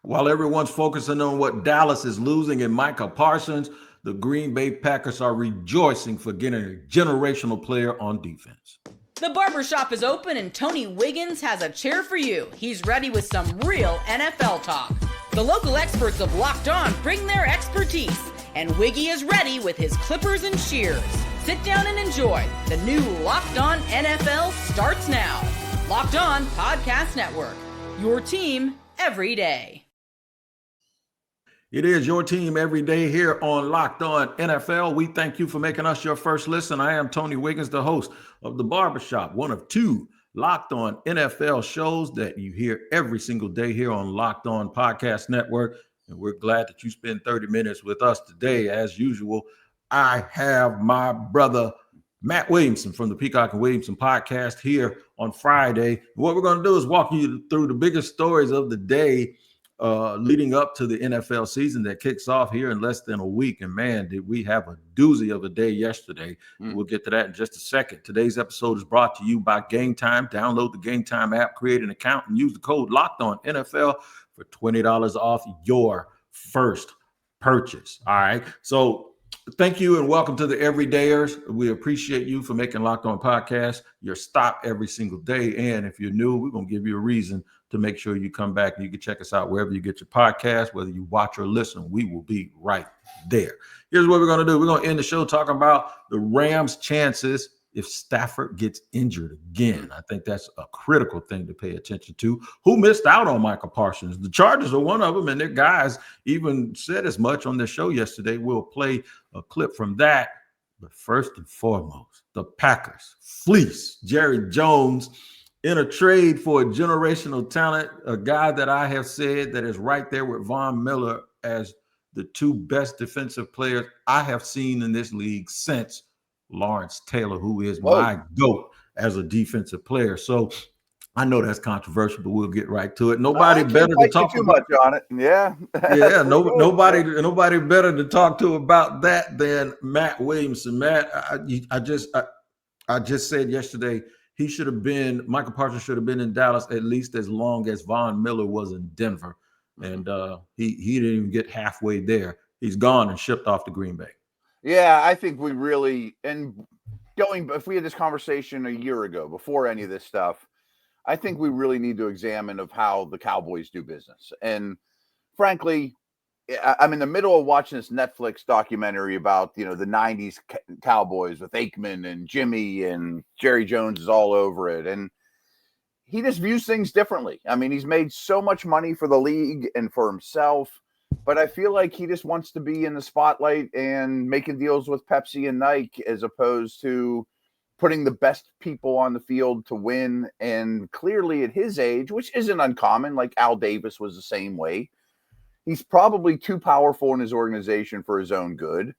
While everyone's focusing on what Dallas is losing in Micah Parsons, the Green Bay Packers are rejoicing for getting a generational player on defense. The barbershop is open and Tony Wiggins has a chair for you. He's ready with some real NFL talk. The local experts of Locked On bring their expertise, and Wiggy is ready with his clippers and shears. Sit down and enjoy. The new Locked On NFL starts now. Locked On Podcast Network. Your team every day. It is your team every day here on Locked On NFL. We thank you for making us your first listen. I am Tony Wiggins, the host of The Barbershop, one of two Locked On NFL shows that you hear every single day here on Locked On Podcast Network. And we're glad that you spend 30 minutes with us today. As usual, I have my brother, Matt Williamson from the Peacock and Williamson podcast here on Friday. What we're going to do is walk you through the biggest stories of the day leading up to the NFL season that kicks off here in less than a week. And man, did we have a doozy of a day yesterday. We'll get to that in just a second. Today's episode is brought to you by GameTime. Download the GameTime app, create an account, and use the code LOCKEDONNFL for $20 off your first purchase. All right. So thank you and welcome to the Everydayers. We appreciate you for making Locked On Podcast your stop every single day. And if you're new, we're going to give you a reason to make sure you come back and you can check us out wherever you get your podcast, whether you watch or listen. We will be right there. Here's what we're going to do. We're going to end the show talking about the Rams' chances if Stafford gets injured again. I think that's a critical thing to pay attention to. Who missed out on Micah Parsons? The Chargers are one of them, and their guys even said as much on their show yesterday. We'll play a clip from that. But first and foremost, the Packers fleece Jerry Jones in a trade for a generational talent, a guy that I have said that is right there with Von Miller as the two best defensive players I have seen in this league since Lawrence Taylor, who is my GOAT as a defensive player. So I know that's controversial, but we'll get right to it. Nobody better to talk too much on it. Yeah. Yeah, nobody better to talk to about that than Matt Williamson. Matt, I just said yesterday, Micah Parsons should have been in Dallas at least as long as Von Miller was in Denver. And he didn't even get halfway there. He's gone and shipped off to Green Bay. Yeah, I think we really, if we had this conversation a year ago, before any of this stuff, I think we really need to examine of how the Cowboys do business. And frankly, I'm in the middle of watching this Netflix documentary about, the 90s Cowboys with Aikman and Jimmy, and Jerry Jones is all over it. And he just views things differently. I mean, he's made so much money for the league and for himself, but I feel like he just wants to be in the spotlight and making deals with Pepsi and Nike as opposed to putting the best people on the field to win. And clearly at his age, which isn't uncommon, like Al Davis was the same way, he's probably too powerful in his organization for his own good.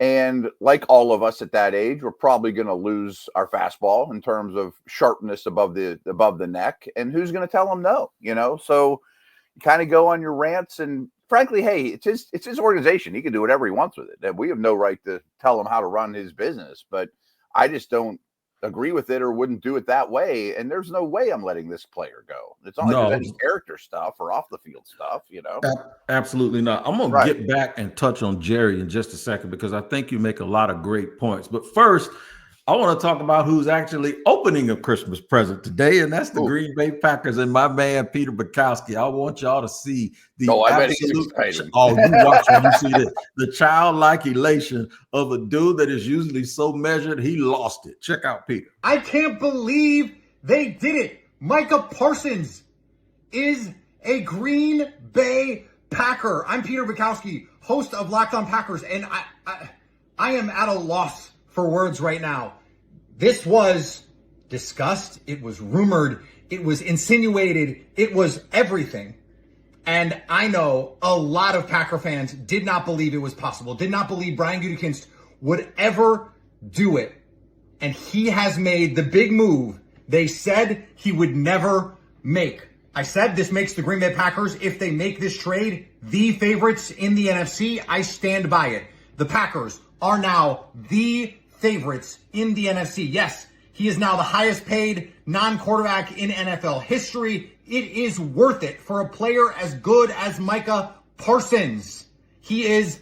And like all of us at that age, we're probably going to lose our fastball in terms of sharpness above the neck. And who's going to tell him no? So you kind of go on your rants, and frankly, hey, it's his organization. He can do whatever he wants with it. We have no right to tell him how to run his business, but I just don't agree with it or wouldn't do it that way. And there's no way I'm letting this player go. It's not like there's any character stuff or off the field stuff, Absolutely not. I'm going to get back and touch on Jerry in just a second, because I think you make a lot of great points. But first, I want to talk about who's actually opening a Christmas present today, and that's the Green Bay Packers and my man, Peter Bukowski. I want y'all to see the absolute you watch when you see this. The childlike elation of a dude that is usually so measured, he lost it. Check out Peter. I can't believe they did it. Micah Parsons is a Green Bay Packer. I'm Peter Bukowski, host of Locked On Packers, and I am at a loss for words right now. This was discussed. It was rumored. It was insinuated. It was everything. And I know a lot of Packer fans did not believe it was possible, did not believe Brian Gutekunst would ever do it. And he has made the big move they said he would never make. I said this makes the Green Bay Packers, if they make this trade, the favorites in the NFC. I stand by it. The Packers are now the favorites in the NFC. Yes, he is now the highest paid non-quarterback in NFL history. it is worth it for a player as good as Micah Parsons. He is,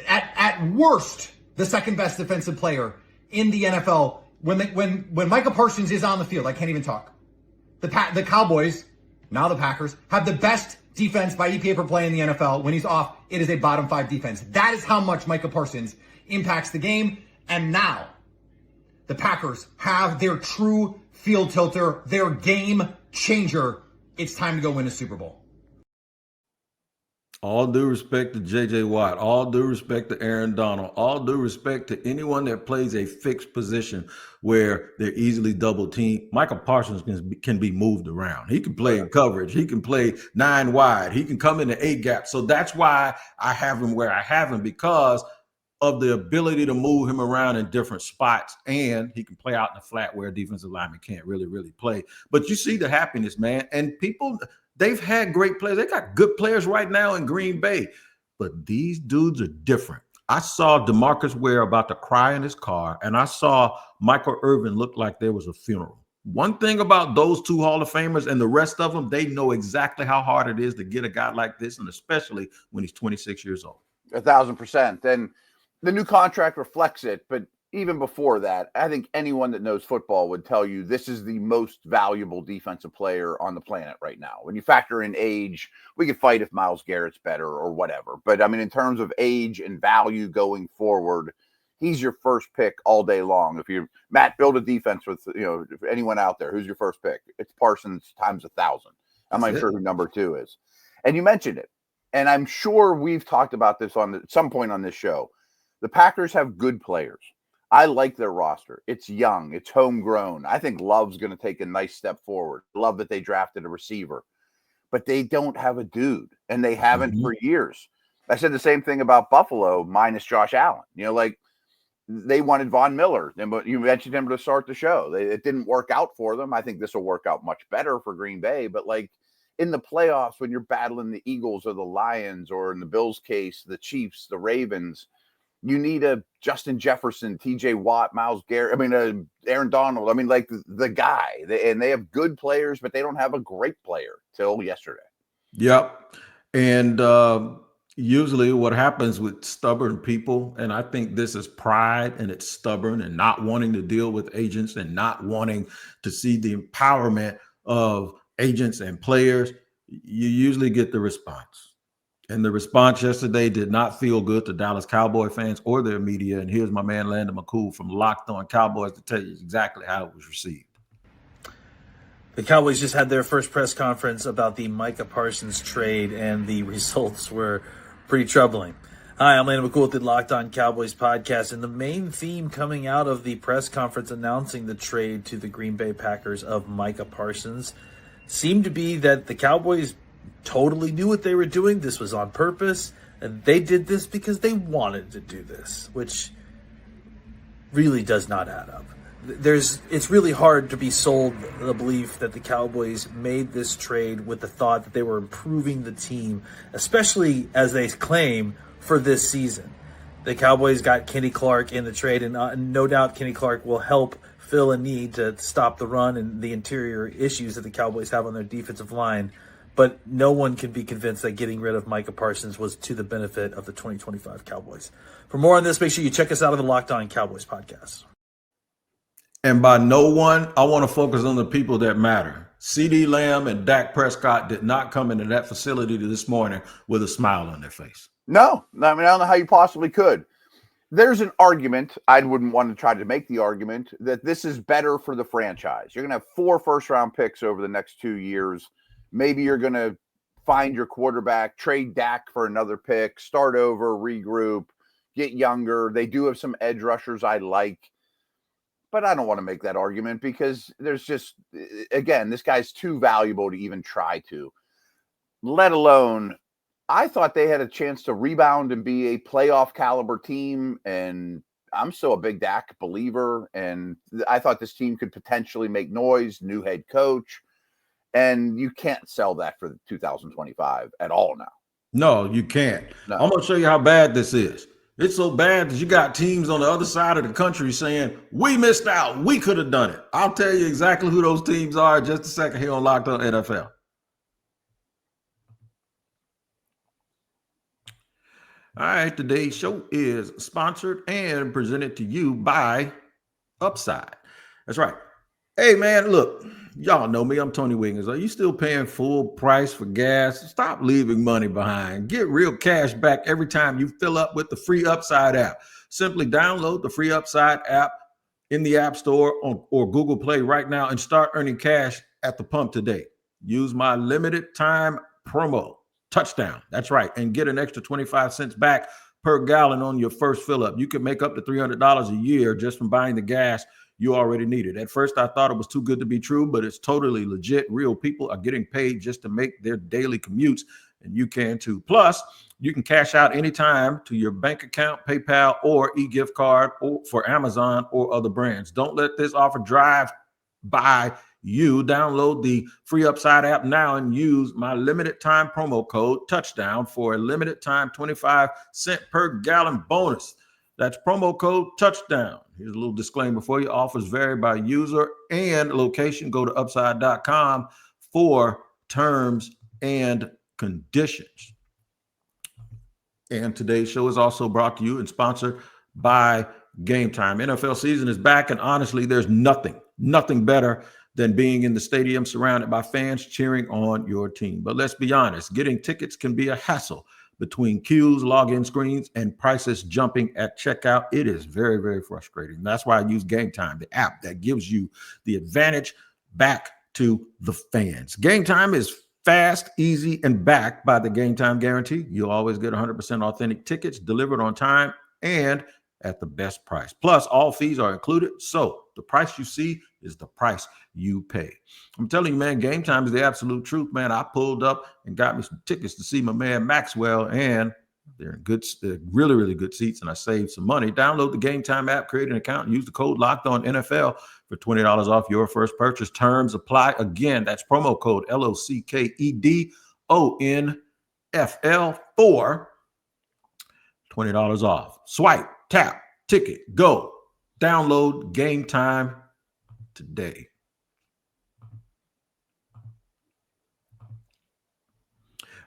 at worst, the second best defensive player in the NFL. When Micah Parsons is on the field, I can't even talk. The Cowboys, now the Packers, have the best defense by EPA per play in the NFL. When he's off, it is a bottom 5 defense. That is how much Micah Parsons impacts the game. And now the Packers have their true field tilter, their game changer. It's time to go win a Super Bowl. All due respect to J.J. Watt, all due respect to Aaron Donald, all due respect to anyone that plays a fixed position where they're easily double teamed. Micah Parsons can be moved around. He can play in coverage. He can play 9 wide. He can come in the 8 gap. So that's why I have him where I have him, because of the ability to move him around in different spots, and he can play out in the flat where a defensive lineman can't really play. But you see the happiness, man, and people – they've had great players. They got good players right now in Green Bay, but these dudes are different. I saw DeMarcus Ware about to cry in his car, and I saw Michael Irvin look like there was a funeral. One thing about those 2 Hall of Famers and the rest of them, they know exactly how hard it is to get a guy like this, and especially when he's 26 years old. 1,000%. And the new contract reflects it, but even before that, I think anyone that knows football would tell you this is the most valuable defensive player on the planet right now. When you factor in age, we could fight if Myles Garrett's better or whatever. But I mean, in terms of age and value going forward, he's your first pick all day long. If you, Matt, build a defense with, if anyone out there, who's your first pick? It's Parsons times 1,000. I'm not sure who number 2 is. And you mentioned it. And I'm sure we've talked about this on some point on this show. The Packers have good players. I like their roster. It's young. It's homegrown. I think Love's going to take a nice step forward. Love that they drafted a receiver. But they don't have a dude, and they haven't for years. I said the same thing about Buffalo minus Josh Allen. They wanted Von Miller. You mentioned him to start the show. It didn't work out for them. I think this will work out much better for Green Bay. But, in the playoffs, when you're battling the Eagles or the Lions, or in the Bills' case, the Chiefs, the Ravens, you need a Justin Jefferson, TJ Watt, Myles Garrett. Aaron Donald. The guy. And they have good players, but they don't have a great player till yesterday. Yep. And usually what happens with stubborn people, and I think this is pride, and it's stubborn and not wanting to deal with agents and not wanting to see the empowerment of agents and players, you usually get the response. And the response yesterday did not feel good to Dallas Cowboy fans or their media. And here's my man, Landon McCool from Locked On Cowboys to tell you exactly how it was received. The Cowboys just had their first press conference about the Micah Parsons trade, and the results were pretty troubling. Hi, I'm Landon McCool with the Locked On Cowboys podcast, and the main theme coming out of the press conference announcing the trade to the Green Bay Packers of Micah Parsons seemed to be that the Cowboys totally knew what they were doing. This was on purpose, and they did this because they wanted to do this, which really does not add up. It's really hard to be sold the belief that the Cowboys made this trade with the thought that they were improving the team, especially as they claim for this season. The Cowboys got Kenny Clark in the trade, and no doubt Kenny Clark will help fill a need to stop the run and the interior issues that the Cowboys have on their defensive line. But no one can be convinced that getting rid of Micah Parsons was to the benefit of the 2025 Cowboys. For more on this, make sure you check us out on the Locked On Cowboys podcast. And by no one, I want to focus on the people that matter. CeeDee Lamb and Dak Prescott did not come into that facility this morning with a smile on their face. No, I don't know how you possibly could. There's an argument. I wouldn't want to try to make the argument that this is better for the franchise. You're going to have 4 first-round picks over the next 2 years. Maybe you're going to find your quarterback, trade Dak for another pick, start over, regroup, get younger. They do have some edge rushers I like. But I don't want to make that argument because there's just, again, this guy's too valuable to even try to. Let alone, I thought they had a chance to rebound and be a playoff caliber team. And I'm still a big Dak believer. And I thought this team could potentially make noise, new head coach. And you can't sell that for 2025 at all now. No, you can't. No. I'm going to show you how bad this is. It's so bad that you got teams on the other side of the country saying, we missed out. We could have done it. I'll tell you exactly who those teams are in just a second here on Locked On NFL. All right, today's show is sponsored and presented to you by Upside. That's right. Hey, man, look, y'all know me. I'm Tony Wiggins. Are you still paying full price for gas? Stop leaving money behind. Get real cash back every time you fill up with the free Upside app. Simply download the free Upside app in the App Store or Google Play right now and start earning cash at the pump today. Use my limited time promo, Touchdown. That's right. And get an extra 25 cents back per gallon on your first fill up. You can make up to $300 a year just from buying the gas you already needed. At first, I thought it was too good to be true, but it's totally legit. Real people are getting paid just to make their daily commutes, and you can too. Plus, you can cash out anytime to your bank account, PayPal, or e-gift card or for Amazon or other brands. Don't let this offer drive by you. Download the free Upside app now and use my limited time promo code Touchdown for a limited time 25 cent per gallon bonus. That's promo code Touchdown. Here's a little disclaimer for you. Offers vary by user and location. Go to upside.com for terms and conditions. And today's show is also brought to you and sponsored by GameTime. NFL season is back, and honestly, there's nothing better than being in the stadium surrounded by fans cheering on your team. But let's be honest, getting tickets can be a hassle. Between queues, login screens, and prices jumping at checkout, it is very, very frustrating. That's why I use GameTime, the app that gives you the advantage back to the fans. GameTime is fast, easy, and backed by the GameTime guarantee. You'll always get 100% authentic tickets delivered on time and at the best price. Plus, all fees are included, so the price you see is the price you pay. I'm telling you, man, GameTime is the absolute truth, man. I pulled up and got me some tickets to see my man Maxwell, and they're really, really good seats, and I saved some money. Download the GameTime app, create an account, and use the code LOCKEDONNFL for $20 off your first purchase. Terms apply. Again, that's promo code LOCKEDONFL for $20 off. Swipe, tap, ticket, go. Download GameTime today.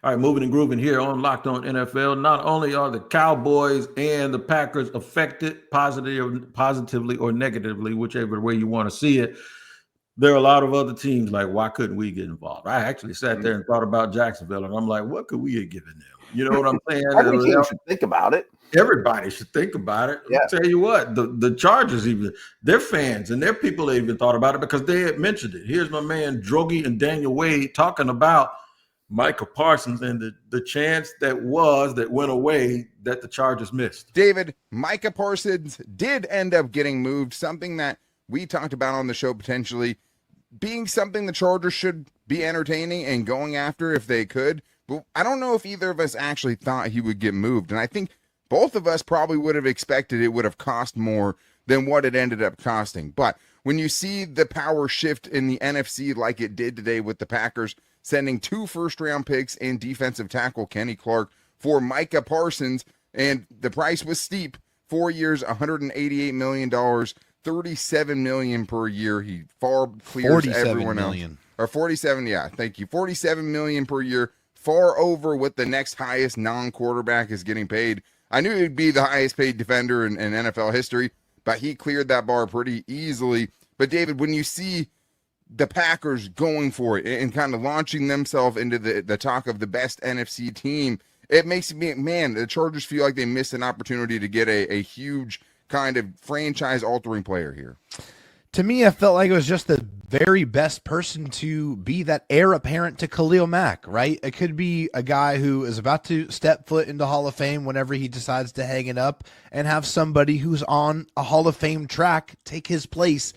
All right, moving and grooving here on Locked On NFL. Not only are the Cowboys and the Packers affected positively or negatively, whichever way you want to see it, there are a lot of other teams like, why couldn't we get involved? I actually sat there and thought about Jacksonville, and I'm like, what could we have given them? You know what I'm saying? Every team should think about it. Everybody should think about it. Yeah. I'll tell you what, the Chargers, even their fans and their people, they even thought about it because they had mentioned it. Here's my man Drogi and Daniel Wade talking about Micah Parsons and the chance that went away that the Chargers missed. David, Micah Parsons did end up getting moved, something that we talked about on the show potentially being something the Chargers should be entertaining and going after if they could. But I don't know if either of us actually thought he would get moved. And I think both of us probably would have expected it would have cost more than what it ended up costing. But when you see the power shift in the NFC like it did today with the Packers sending 2 first-round picks and defensive tackle Kenny Clark for Micah Parsons, and the price was steep, 4 years, $188 million, $37 million per year. He far clears everyone else. Or 47, yeah, thank you. $47 million per year, far over what the next highest non-quarterback is getting paid. I knew he'd be the highest paid defender in NFL history, but he cleared that bar pretty easily. But David, when you see the Packers going for it and kind of launching themselves into the talk of the best NFC team, it makes me, man, the Chargers feel like they missed an opportunity to get a huge kind of franchise-altering player here. To me, I felt like it was just the very best person to be that heir apparent to Khalil Mack, right? It could be a guy who is about to step foot into Hall of Fame whenever he decides to hang it up, and have somebody who's on a Hall of Fame track take his place.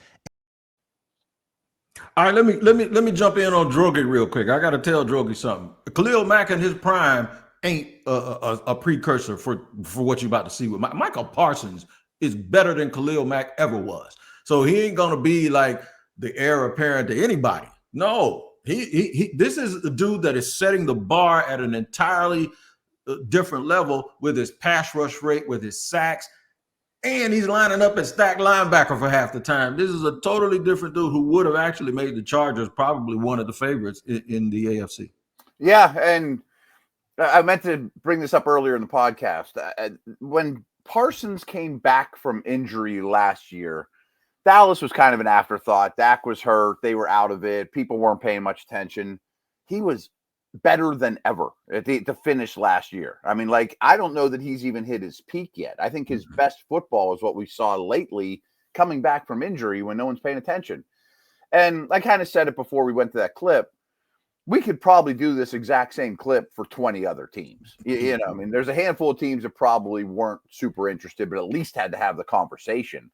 All right, let me jump in on Drogi real quick. I got to tell Drogi something. Khalil Mack in his prime ain't a precursor for what you're about to see with Michael Parsons is better than Khalil Mack ever was. So he ain't gonna be like the heir apparent to anybody. No, he this is a dude that is setting the bar at an entirely different level with his pass rush rate, with his sacks, and he's lining up at stacked linebacker for half the time. This is a totally different dude who would have actually made the Chargers probably one of the favorites in the AFC. Yeah, and I meant to bring this up earlier in the podcast. When Parsons came back from injury last year, Dallas was kind of an afterthought. Dak was hurt. They were out of it. People weren't paying much attention. He was better than ever to finish last year. I mean, like, I don't know that he's even hit his peak yet. I think his best football is what we saw lately coming back from injury when no one's paying attention. And I kind of said it before we went to that clip. We could probably do this exact same clip for 20 other teams. You know, I mean, there's a handful of teams that probably weren't super interested, but at least had to have the conversation.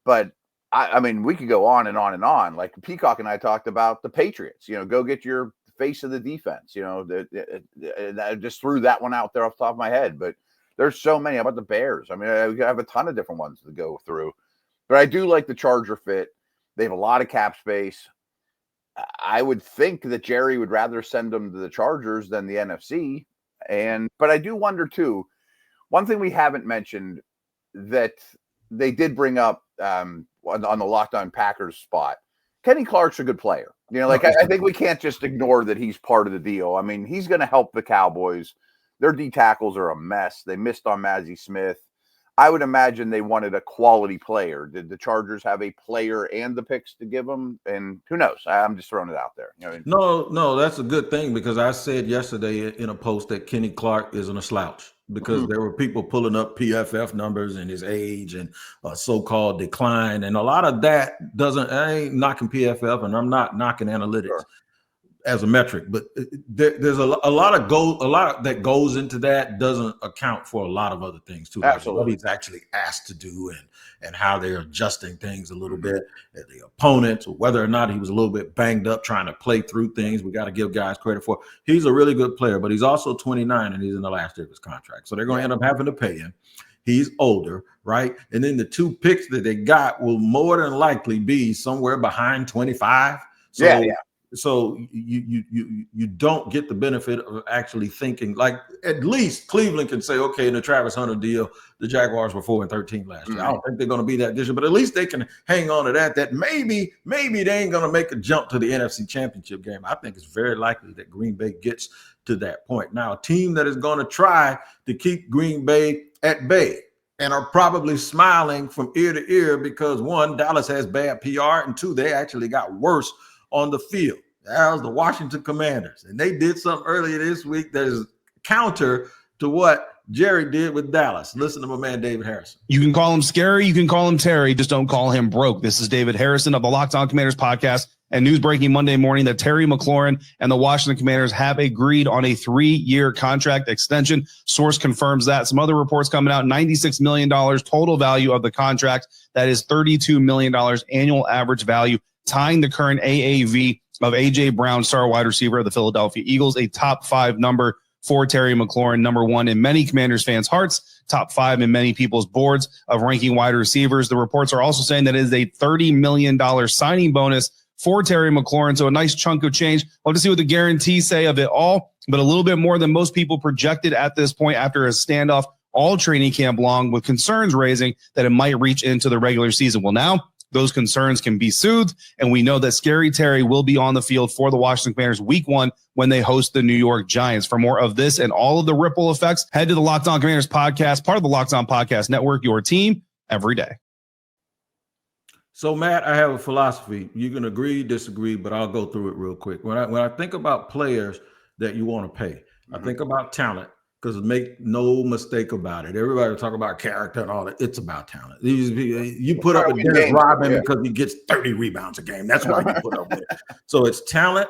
But I mean, we could go on and on and on. Like Peacock and I talked about the Patriots, you know, go get your face of the defense, you know, I just threw that one out there off the top of my head, but there's so many. How about the Bears? I mean, I have a ton of different ones to go through, but I do like the Charger fit. They have a lot of cap space. I would think that Jerry would rather send them to the Chargers than the NFC. But I do wonder too, one thing we haven't mentioned that they did bring up on the Locked On Packers spot. Kenny Clark's a good player. You know, like I think we can't just ignore that he's part of the deal. I mean, he's going to help the Cowboys. Their D tackles are a mess. They missed on Mazi Smith. I would imagine they wanted a quality player. Did the Chargers have a player and the picks to give them? And who knows? I'm just throwing it out there. You know what I mean? No, that's a good thing because I said yesterday in a post that Kenny Clark isn't a slouch because there were people pulling up PFF numbers and his age and so-called decline. And a lot of that I ain't knocking PFF and I'm not knocking analytics as a metric, but there's a lot that goes into that doesn't account for a lot of other things too. Absolutely. Like what he's actually asked to do and how they're adjusting things a little bit, the opponents, or whether or not he was a little bit banged up trying to play through things. We got to give guys credit for. He's a really good player, but he's also 29 and he's in the last year of his contract. So they're going to end up having to pay him. He's older, right? And then the two picks that they got will more than likely be somewhere behind 25. So, So you don't get the benefit of actually thinking, like, at least Cleveland can say, okay, in the Travis Hunter deal, the Jaguars were 4-13 last year. I don't think they're going to be that this year, but at least they can hang on to that maybe they ain't going to make a jump to the NFC Championship game. I think it's very likely that Green Bay gets to that point. Now, a team that is going to try to keep Green Bay at bay and are probably smiling from ear to ear because, one, Dallas has bad PR, and two, they actually got worse on the field. That was the Washington Commanders. And they did something earlier this week that is counter to what Jerry did with Dallas. Listen to my man, David Harrison. You can call him scary. You can call him Terry. Just don't call him broke. This is David Harrison of the Locked On Commanders podcast and news breaking Monday morning that Terry McLaurin and the Washington Commanders have agreed on a 3-year contract extension. Source confirms that. Some other reports coming out, $96 million total value of the contract. That is $32 million annual average value, tying the current AAV of A.J. Brown, star wide receiver of the Philadelphia Eagles, a top 5 number for Terry McLaurin, number 1 in many Commanders fans' hearts, top 5 in many people's boards of ranking wide receivers. The reports are also saying that it is a $30 million signing bonus for Terry McLaurin, so a nice chunk of change. We'll have to see what the guarantees say of it all, but a little bit more than most people projected at this point after a standoff all training camp long, with concerns raising that it might reach into the regular season. Well, now those concerns can be soothed, and we know that Scary Terry will be on the field for the Washington Commanders week 1 when they host the New York Giants. For more of this and all of the ripple effects, head to the Locked On Commanders podcast, part of the Locked On Podcast Network, your team every day. So, Matt, I have a philosophy. You can agree, disagree, but I'll go through it real quick. When I think about players that you want to pay, I think about talent. Because make no mistake about it, everybody talk about character and all that. It's about talent. You put up with Dennis Rodman because he gets 30 rebounds a game. That's why you put up with it. So it's talent.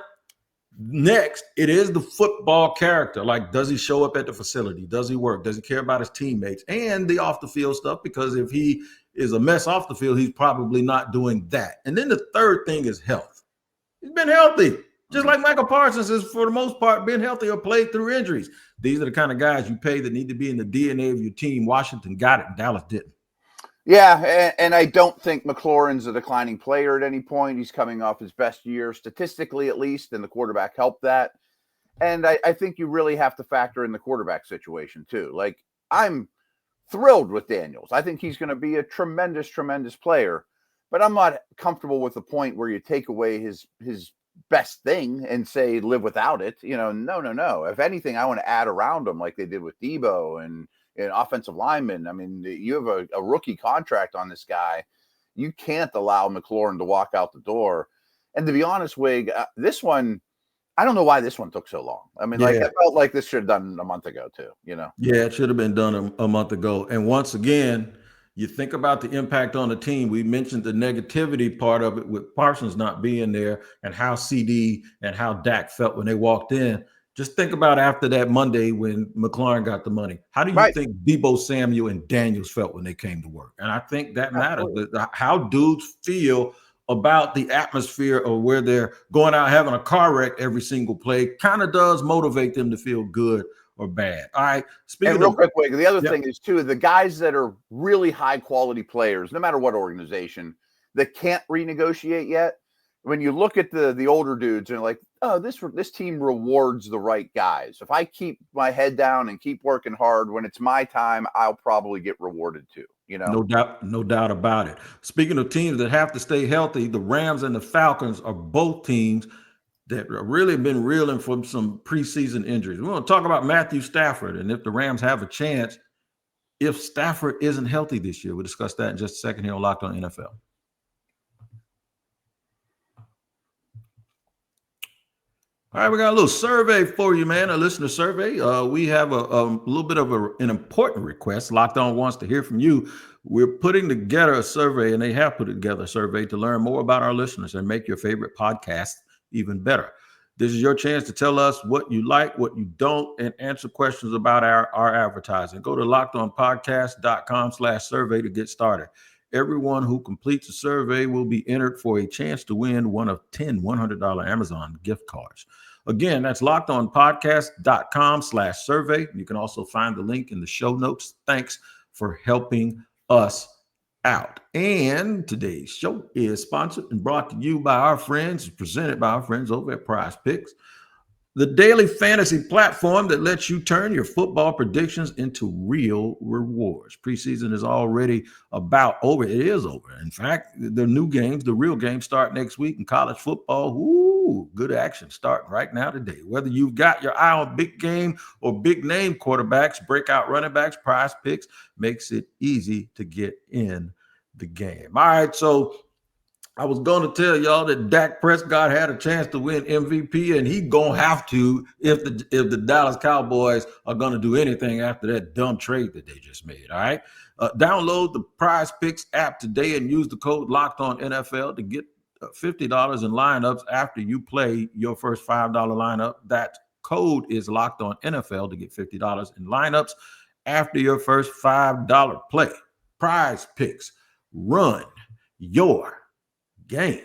Next, it is the football character. Like, does he show up at the facility? Does he work? Does he care about his teammates? And the off the field stuff, because if he is a mess off the field, he's probably not doing that. And then the third thing is health. He's been healthy. Just like Micah Parsons has, for the most part, been healthy or played through injuries. These are the kind of guys you pay that need to be in the DNA of your team. Washington got it, and Dallas didn't. Yeah, and I don't think McLaurin's a declining player at any point. He's coming off his best year, statistically at least, and the quarterback helped that. And I think you really have to factor in the quarterback situation too. Like, I'm thrilled with Daniels. I think he's going to be a tremendous, tremendous player, but I'm not comfortable with the point where you take away his best thing and say live without it. No. If anything, I want to add around him like they did with Debo and offensive linemen. I mean, you have a rookie contract on this guy. You can't allow McLaurin to walk out the door. And to be honest, Wig, this one, I don't know why this one took so long. I mean, I felt like this should have done a month ago too, Yeah, it should have been done a month ago. And once again, you think about the impact on the team. We mentioned the negativity part of it with Parsons not being there and how CD and how Dak felt when they walked in. Just think about after that Monday when McLaurin got the money. How do you think Debo Samuel and Daniels felt when they came to work? And I think that matters. How dudes feel about the atmosphere of where they're going out having a car wreck every single play kind of does motivate them to feel good or bad. All right. Speaking real quick, the other thing is too, the guys that are really high quality players, no matter what organization, that can't renegotiate yet. When you look at the older dudes and like, oh, this team rewards the right guys. If I keep my head down and keep working hard, when it's my time, I'll probably get rewarded too. No doubt about it. Speaking of teams that have to stay healthy, the Rams and the Falcons are both teams that have really been reeling from some preseason injuries. We want to talk about Matthew Stafford and if the Rams have a chance if Stafford isn't healthy this year. We'll discuss that in just a second here on Locked On NFL. All right, we got a little survey for you, man, a listener survey. We have a little bit of an important request. Locked On wants to hear from you. We're putting together a survey, and they have put together a survey to learn more about our listeners and make your favorite podcast even better. This is your chance to tell us what you like, what you don't, and answer questions about our advertising. Go to lockedonpodcast.com/survey to get started. Everyone who completes a survey will be entered for a chance to win one of 10 $100 Amazon gift cards. Again, that's lockedonpodcast.com/survey. You can also find the link in the show notes. Thanks for helping us out. And today's show is sponsored and brought to you by our friends, presented by our friends over at Prize Picks, the daily fantasy platform that lets you turn your football predictions into real rewards. Preseason is already about over. It is over. In fact, the new games, the real games start next week in college football. Ooh, good action starting right now today. Whether you've got your eye on big game or big name quarterbacks, breakout running backs, Prize Picks makes it easy to get in the game. All right, so I was going to tell y'all that Dak Prescott had a chance to win MVP, and he gonna have to if the Dallas Cowboys are going to do anything after that dumb trade that they just made. All right, download the Prize Picks app today and use the code LOCKEDONNFL to get $50 in lineups after you play your first $5 lineup. That code is LOCKEDONNFL to get $50 in lineups after your first $5 play. Prize Picks, run your game.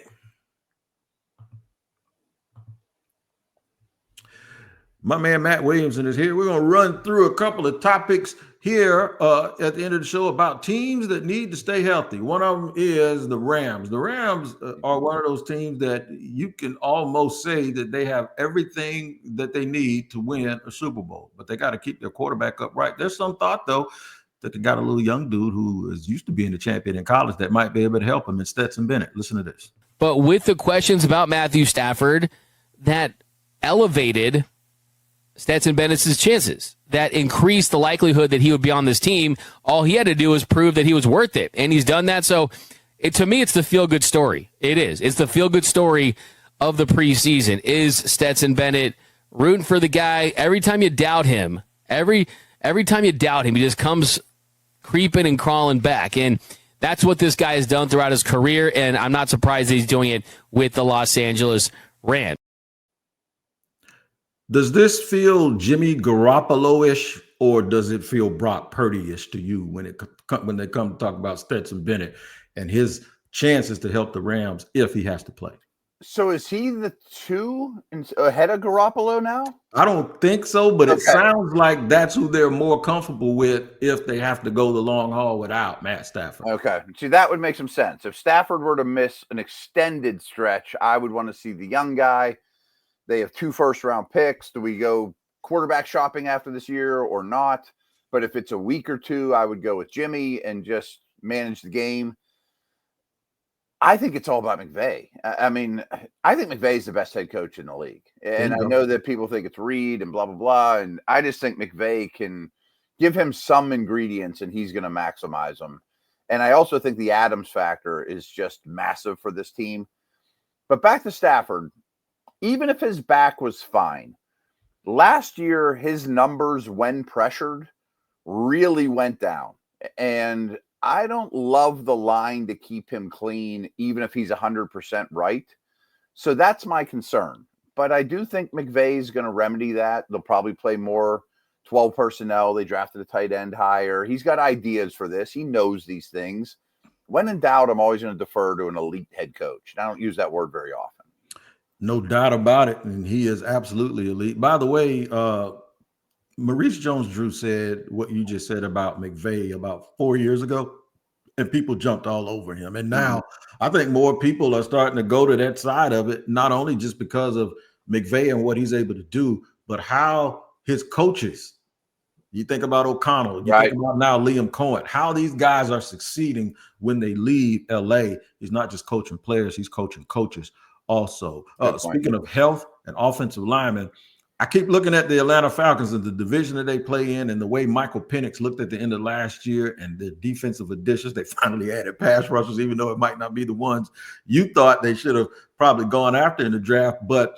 My man Matt Williamson is here. We're going to run through a couple of topics here at the end of the show about teams that need to stay healthy. One of them is the Rams. The Rams are one of those teams that you can almost say that they have everything that they need to win a Super Bowl, but they got to keep their quarterback upright. There's some thought, though, that they got a little young dude who is used to being a champion in college that might be able to help him in Stetson Bennett. Listen to this. But with the questions about Matthew Stafford, that elevated Stetson Bennett's chances, that increased the likelihood that he would be on this team. All he had to do was prove that he was worth it, and he's done that. So to me, it's the feel-good story. It is. It's the feel-good story of the preseason. Is Stetson Bennett rooting for the guy? Every time you doubt him, every time you doubt him, he just comes creeping and crawling back. And that's what this guy has done throughout his career, and I'm not surprised that he's doing it with the Los Angeles Rams. Does this feel Jimmy Garoppolo-ish, or does it feel Brock Purdy-ish to you when they come to talk about Stetson Bennett and his chances to help the Rams if he has to play? So is he the two ahead of Garoppolo now? I don't think so, but It sounds like that's who they're more comfortable with if they have to go the long haul without Matt Stafford. Okay. See, that would make some sense. If Stafford were to miss an extended stretch, I would want to see the young guy. They have 2 first-round picks. Do we go quarterback shopping after this year or not? But if it's a week or two, I would go with Jimmy and just manage the game. I think it's all about McVay. I mean, I think McVay is the best head coach in the league. And I know that people think it's Reed and blah, blah, blah. And I just think McVay can give him some ingredients and he's going to maximize them. And I also think the Adams factor is just massive for this team. But back to Stafford, even if his back was fine, last year his numbers when pressured really went down. And I don't love the line to keep him clean, even if he's 100% right. So that's my concern. But I do think McVay is going to remedy that. They'll probably play more 12 personnel. They drafted a tight end higher. He's got ideas for this. He knows these things. When in doubt, I'm always going to defer to an elite head coach. And I don't use that word very often. No doubt about it. And he is absolutely elite. By the way, Maurice Jones-Drew said what you just said about McVay about 4 years ago, and people jumped all over him. And now I think more people are starting to go to that side of it, not only just because of McVay and what he's able to do, but how his coaches, you think about O'Connell, you think about now Liam Cohen, how these guys are succeeding when they leave LA. He's not just coaching players, he's coaching coaches also. Speaking of health and offensive linemen, I keep looking at the Atlanta Falcons and the division that they play in and the way Michael Penix looked at the end of last year and the defensive additions. They finally added pass rushers, even though it might not be the ones you thought they should have probably gone after in the draft. But,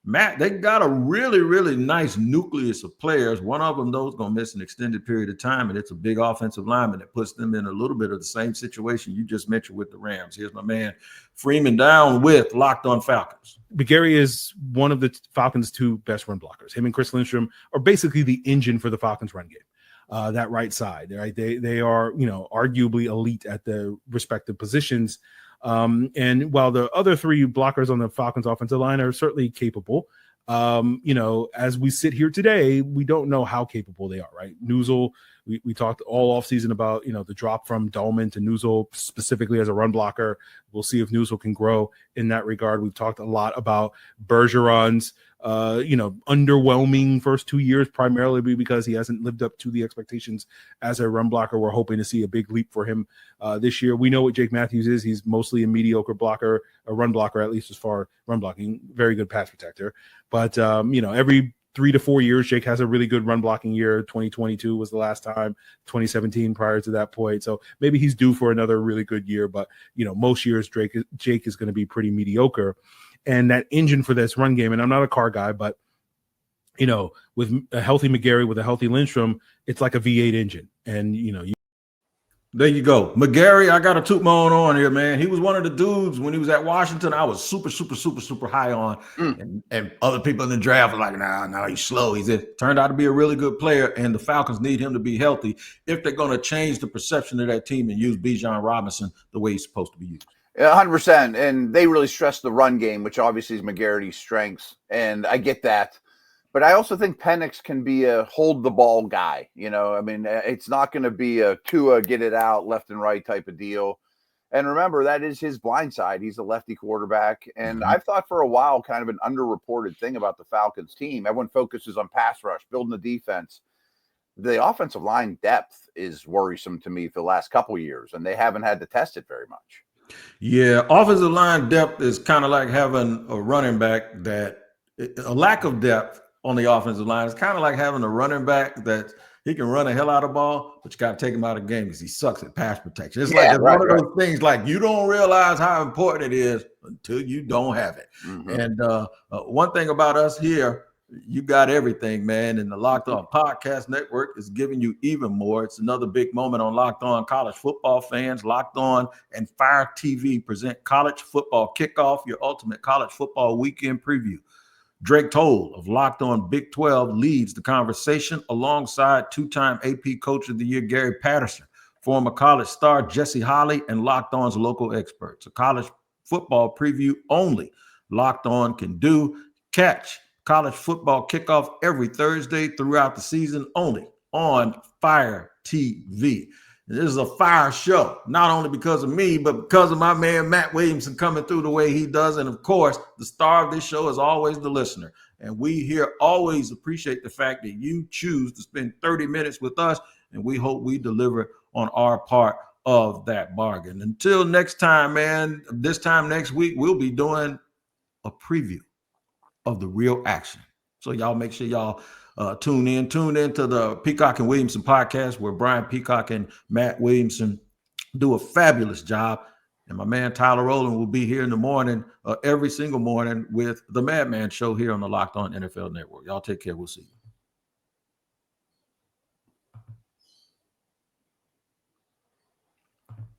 Matt, they got a really, really nice nucleus of players. One of them, though, is going to miss an extended period of time, and it's a big offensive lineman that puts them in a little bit of the same situation you just mentioned with the Rams. Here's my man Freeman down with Locked On Falcons. McGarry is one of the Falcons' 2 best run blockers. Him and Chris Lindstrom are basically the engine for the Falcons' run game. That right side, right? They are, arguably elite at the respective positions. And while the other 3 blockers on the Falcons offensive line are certainly capable, as we sit here today, we don't know how capable they are, right? Newsel, we talked all offseason about, the drop from Dolman to Newsel specifically as a run blocker. We'll see if Newsel can grow in that regard. We've talked a lot about Bergeron's, underwhelming first 2 years, primarily because he hasn't lived up to the expectations as a run blocker. We're hoping to see a big leap for him this year. We know what Jake Matthews is. He's mostly a mediocre blocker, a run blocker, at least as far as run blocking, very good pass protector. But, every 3 to 4 years, Jake has a really good run blocking year. 2022 was the last time, 2017 prior to that point. So maybe he's due for another really good year. But, most years Jake is going to be pretty mediocre. And that engine for this run game, and I'm not a car guy, but, with a healthy McGarry, with a healthy Lindstrom, it's like a V8 engine. And, there you go. McGarry, I got to toot my own on here, man. He was one of the dudes when he was at Washington I was super, super, super, super high on. And other people in the draft were like, nah, he's slow. Turned out to be a really good player, and the Falcons need him to be healthy if they're going to change the perception of that team and use Bijan Robinson the way he's supposed to be used. 100%. And they really stress the run game, which obviously is McGarry's strengths. And I get that. But I also think Penix can be a hold the ball guy. It's not going to be a Tua get it out left and right type of deal. And remember, that is his blind side. He's a lefty quarterback. And I've thought for a while kind of an underreported thing about the Falcons team. Everyone focuses on pass rush, building the defense. The offensive line depth is worrisome to me for the last couple of years, and they haven't had to test it very much. Yeah, offensive line depth is kind of like having a running back a lack of depth on the offensive line is kind of like having a running back that he can run a hell out of ball, but you got to take him out of the game because he sucks at pass protection. It's one of those things like you don't realize how important it is until you don't have it. And one thing about us here, you got everything, man. And the Locked On Podcast Network is giving you even more. It's another big moment on Locked On college football fans. Locked On and Fire TV present College Football Kickoff, your ultimate college football weekend preview. Drake Toll of Locked On Big 12 leads the conversation alongside 2-time AP Coach of the Year Gary Patterson, former college star Jesse Holley, and Locked On's local experts. A college football preview only Locked On can do. Catch College Football Kickoff every Thursday throughout the season only on Fire TV. This is a fire show, not only because of me, but because of my man Matt Williamson coming through the way he does. And of course, the star of this show is always the listener. And we here always appreciate the fact that you choose to spend 30 minutes with us. And we hope we deliver on our part of that bargain. Until next time, man, this time next week, we'll be doing a preview of the real action. So y'all make sure y'all tune into the Peacock and Williamson podcast, where Brian Peacock and Matt Williamson do a fabulous job. And my man Tyler Rowland will be here in the morning, every single morning, with the Madman Show here on the Locked On NFL Network. Y'all take care. We'll see you.